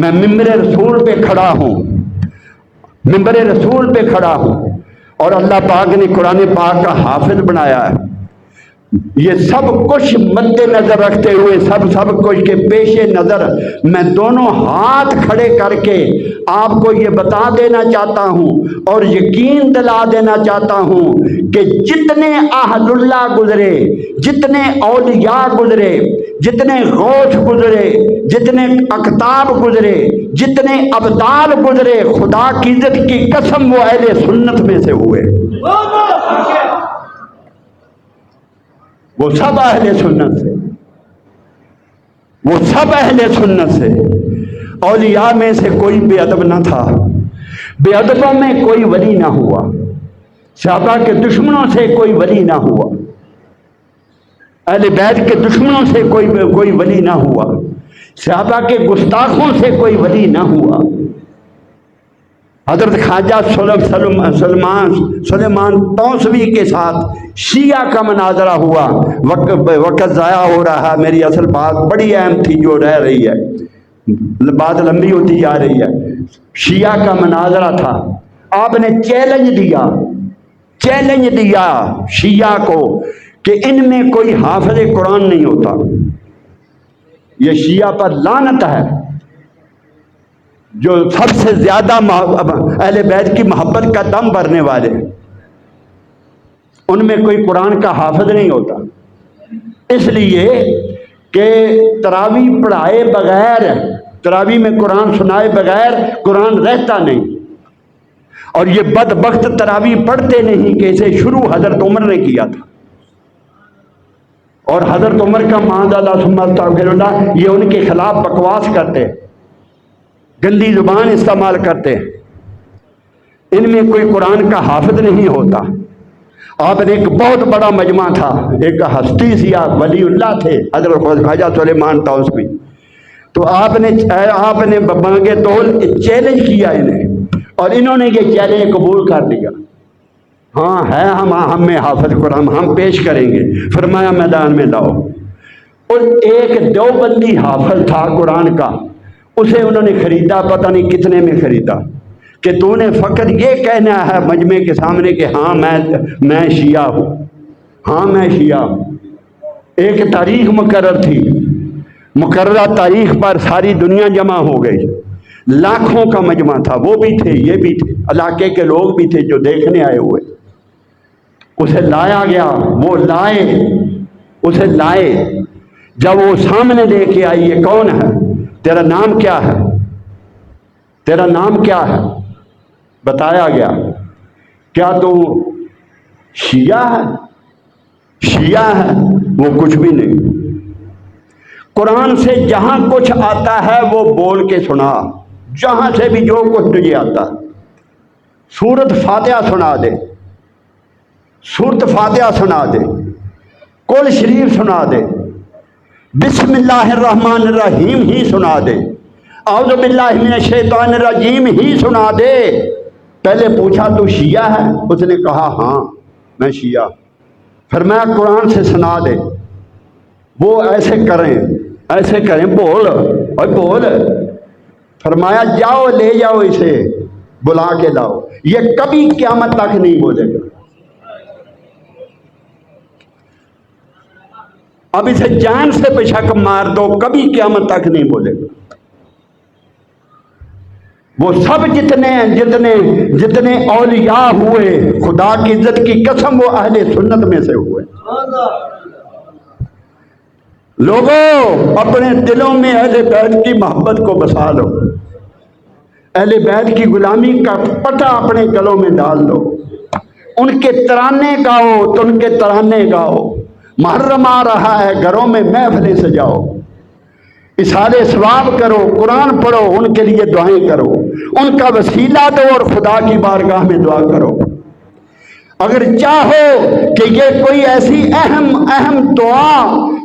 میں ممبر رسول پہ کھڑا ہوں، ممبر رسول پہ کھڑا ہوں، اور اللہ پاک نے قرآن پاک کا حافظ بنایا ہے۔ یہ سب کچھ مد نظر رکھتے ہوئے، سب کچھ کے پیش نظر میں دونوں ہاتھ کھڑے کر کے آپ کو یہ بتا دینا چاہتا ہوں اور یقین دلا دینا چاہتا ہوں کہ جتنے اہل اللہ گزرے، جتنے اولیاء گزرے، جتنے غوث گزرے، جتنے اقطاب گزرے، جتنے ابدال گزرے، خدا کی عزت کی قسم وہ اہل سنت میں سے ہوئے، وہ سب اہل سنت سے، وہ سب اہل سنت سے۔ اولیاء میں سے کوئی بے ادب نہ تھا، بے ادبوں میں کوئی ولی نہ ہوا، صحابہ کے دشمنوں سے کوئی ولی نہ ہوا، اہل بیت کے دشمنوں سے کوئی ولی نہ ہوا، صحابہ کے گستاخوں سے کوئی ولی نہ ہوا۔ حضرت خواجہ سلیمان توسوی کے ساتھ شیعہ کا مناظرہ ہوا، وقت ضائع ہو رہا ہے، میری اصل بات بڑی اہم تھی جو رہ رہی ہے، بات لمبی ہوتی جا رہی ہے۔ شیعہ کا مناظرہ تھا، آپ نے چیلنج دیا شیعہ کو کہ ان میں کوئی حافظ قرآن نہیں ہوتا۔ یہ شیعہ پر لعنت ہے، جو سب سے زیادہ اہل بیت کی محبت کا دم بھرنے والے، ان میں کوئی قرآن کا حافظ نہیں ہوتا، اس لیے کہ تراویح پڑھائے بغیر، تراویح میں قرآن سنائے بغیر قرآن رہتا نہیں، اور یہ بدبخت تراویح پڑھتے نہیں، کہ اسے شروع حضرت عمر نے کیا تھا، اور حضرت عمر کا معاذ اللہ ثم استغفر اللہ، یہ ان کے خلاف بکواس کرتے، گندی زبان استعمال کرتے، ان میں کوئی قرآن کا حافظ نہیں ہوتا۔ آپ نے ایک بہت بڑا مجمع تھا، ایک ہستی سی ولی اللہ تھے حضرت خواجہ سلیمان توسوی، تو آپ نے بانگے طول چیلنج کیا انہیں، اور انہوں نے یہ چیلنج قبول کر لیا، ہاں ہے ہم میں حافظ قرآن، ہم پیش کریں گے، فرمایا میدان میں لاؤ۔ اور ایک دیوبندی حافظ تھا قرآن کا، اسے انہوں نے خریدا، پتہ نہیں کتنے میں خریدا، کہ تو نے فقط یہ کہنا ہے مجمع کے سامنے کہ ہاں میں شیعہ ہوں، ہاں میں شیعہ ہوں۔ ایک تاریخ مقرر تھی، مقررہ تاریخ پر ساری دنیا جمع ہو گئی، لاکھوں کا مجمع تھا، وہ بھی تھے یہ بھی تھے، علاقے کے لوگ بھی تھے جو دیکھنے آئے ہوئے، اسے لایا گیا، وہ اسے لائے، جب وہ سامنے لے کے آئی، یہ کون ہے؟ تیرا نام کیا ہے؟ تیرا نام کیا ہے؟ بتایا گیا، کیا تو شیعہ ہے؟ شیعہ ہے، وہ کچھ بھی نہیں، قرآن سے جہاں کچھ آتا ہے وہ بول کے سنا، جہاں سے بھی جو کچھ تجھے آتا ہے، سورت فاتحہ سنا دے، سورت فاتحہ سنا دے، قل شریف سنا دے، بسم اللہ الرحمن الرحیم ہی سنا دے، اعوذ باللہ من الشیطان الرجیم ہی سنا دے۔ پہلے پوچھا تو شیعہ ہے؟ اس نے کہا ہاں میں شیعہ۔ فرمایا قرآن سے سنا دے، وہ ایسے کریں، بول اور بول۔ فرمایا جاؤ لے جاؤ اسے، بلا کے لاؤ، یہ کبھی قیامت تک نہیں بولے گا، اب اسے جان سے بشک مار دو، کبھی قیامت تک نہیں بولے گا۔ وہ سب جتنے اولیاء ہوئے، خدا کی عزت کی قسم وہ اہل سنت میں سے ہوئے۔ لوگوں اپنے دلوں میں اہل بیت کی محبت کو بسا لو، اہل بیت کی غلامی کا پٹا اپنے گلوں میں ڈال لو، ان کے ترانے گاؤ تو ان کے ترانے گاؤ، محرم آ رہا ہے گھروں میں محفلیں سجاؤ، اِشارے ثواب کرو، قرآن پڑھو، ان کے لیے دعائیں کرو، ان کا وسیلہ دو اور خدا کی بارگاہ میں دعا کرو۔ اگر چاہو کہ یہ کوئی ایسی اہم دعا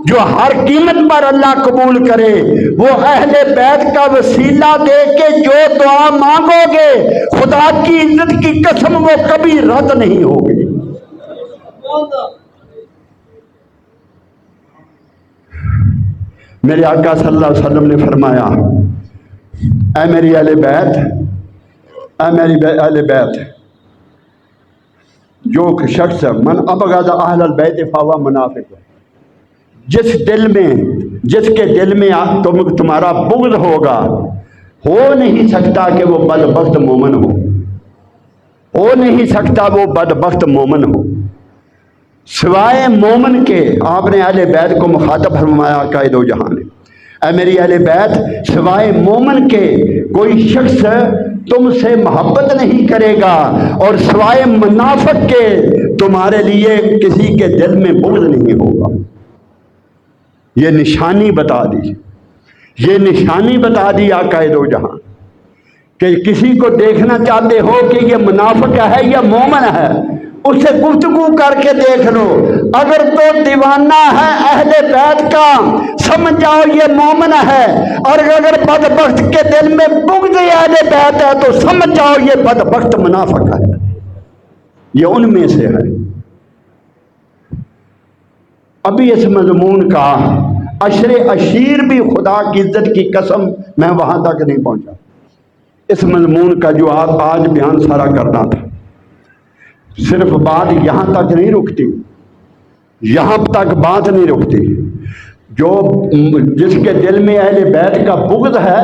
جو ہر قیمت پر اللہ قبول کرے، وہ اہل بیت کا وسیلہ دے کے جو دعا مانگو گے، خدا کی عزت کی قسم وہ کبھی رد نہیں ہوگی۔ میرے آقا صلی اللہ علیہ وسلم نے فرمایا، اے میری اہل بیت، اے میری اہل بیت، جو شخص من ابغض اہل البیت فہو منافق، جس کے دل میں تمہارا بغض ہوگا، ہو نہیں سکتا کہ وہ بدبخت مومن ہو نہیں سکتا وہ بدبخت مومن ہو سوائے مومن کے۔ آپ نے اہل بیت کو مخاطب فرمایا قائد و جہاں نے، اے میری اہل بیت، سوائے مومن کے کوئی شخص تم سے محبت نہیں کرے گا، اور سوائے منافق کے تمہارے لیے کسی کے دل میں بغض نہیں ہوگا۔ یہ نشانی بتا دی آقا دو جہاں کہ کسی کو دیکھنا چاہتے ہو کہ یہ منافق ہے یا مومن ہے، اس سے گفتگو کر کے دیکھ لو، اگر تو دیوانہ ہے اہل بیت کا سمجھ جاؤ یہ مومن ہے، اور اگر بدبخت کے دل میں بغض اہل بیت ہے تو سمجھ جاؤ یہ بدبخت منافق ہے، یہ ان میں سے ہے۔ ابھی اس مضمون کا عشر عشیر بھی خدا کی عزت کی قسم میں وہاں تک نہیں پہنچا، اس مضمون کا جو آج بیان سارا کرنا تھا۔ صرف بات یہاں تک نہیں رکتی، یہاں تک بات نہیں رکتی۔ جس کے دل میں اہل بیت کا بغض ہے،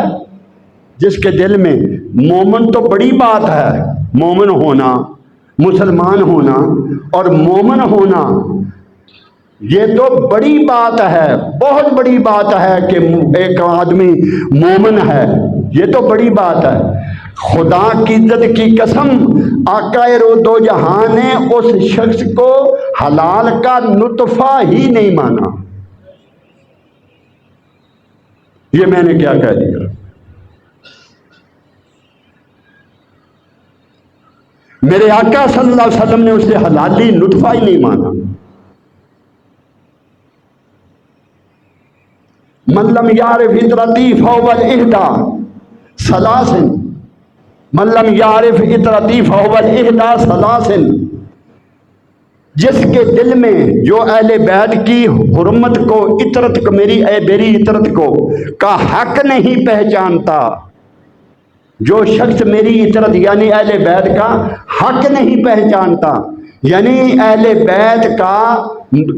جس کے دل میں، مومن تو بڑی بات ہے، مومن ہونا، مسلمان ہونا اور مومن ہونا یہ تو بڑی بات ہے، بہت بڑی بات ہے کہ ایک آدمی مومن ہے، یہ تو بڑی بات ہے۔ خدا کی عزت کی قسم آقا دو جہاں نے اس شخص کو حلال کا نطفہ ہی نہیں مانا۔ یہ میں نے کیا کہہ دیا؟ میرے آقا صلی اللہ علیہ وسلم نے اسے حلالی نطفہ ہی نہیں مانا۔ من لم یعرف اطرتی فہو الاحدی ثلاث، من لم یعرف اطرتی فہو الاحدی ثلاث، جس کے دل میں جو اہل بیت کی حرمت کو، عطرت کو، میری عطرت کو کا حق نہیں پہچانتا، جو شخص میری عطرت یعنی اہل بیت کا حق نہیں پہچانتا، یعنی اہل بیت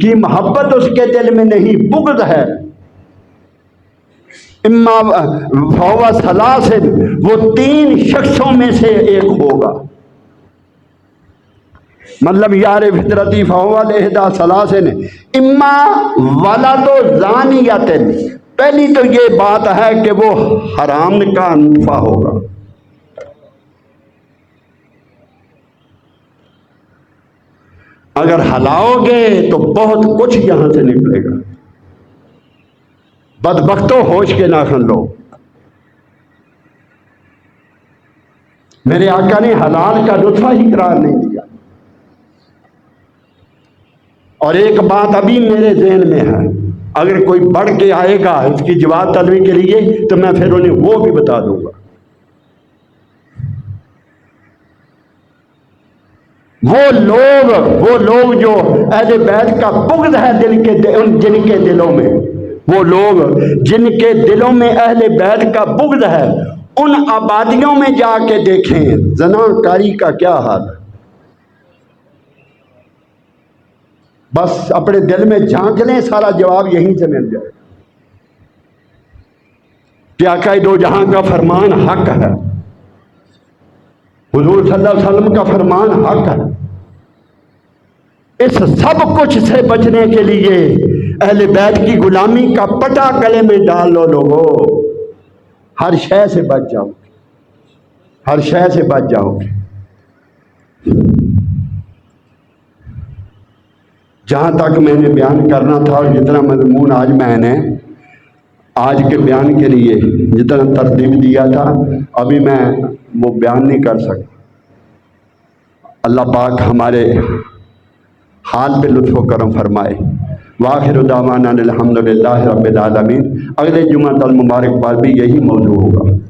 کی محبت اس کے دل میں نہیں، بغض ہے، اما فہو ثلاث، وہ 3 شخصوں میں سے ایک ہوگا۔ مطلب یار فطرتی فہو الاحدی ثلاث، اما ولد زانیۃ، پہلی تو یہ بات ہے کہ وہ حرام کا نطفہ ہوگا، اگر ہلاؤ گے تو بہت کچھ یہاں سے نکلے گا۔ بدبختو ہوش کے ناخن لو، میرے آقا نے حلال کا نطفہ ہی قرار نہیں دیا۔ اور ایک بات ابھی میرے ذہن میں ہے، اگر کوئی بڑھ کے آئے گا اس کی جواب طلبی کے لیے تو میں پھر انہیں وہ بھی بتا دوں گا۔ وہ لوگ جو اہل بیت کا بغض ہے جن کے دلوں میں، وہ لوگ جن کے دلوں میں اہل بیت کا بغض ہے، ان آبادیوں میں جا کے دیکھیں زنا کاری کا کیا حال ہے۔ بس اپنے دل میں جھانک لیں، سارا جواب یہیں سے مل جائے کہ آقا دو جہاں کا فرمان حق ہے۔ حضور صلی اللہ علیہ وسلم کا فرمان حق ہے۔ اس سب کچھ سے بچنے کے لیے اہل بیت کی غلامی کا پٹا گلے میں ڈال لو لوگو، ہر شے سے بچ جاؤ گے، ہر شے سے بچ جاؤ گے۔ جہاں تک میں نے بیان کرنا تھا اور جتنا مضمون آج میں نے آج کے بیان کے لیے جتنا ترتیب دیا تھا ابھی میں وہ بیان نہیں کر سکتا۔ اللہ پاک ہمارے حال پہ لطف و کرم فرمائے۔ وآخر دعوانا الحمدللہ رب العالمین۔ اگلے جمعہ المبارک بعد بھی یہی موضوع ہوگا۔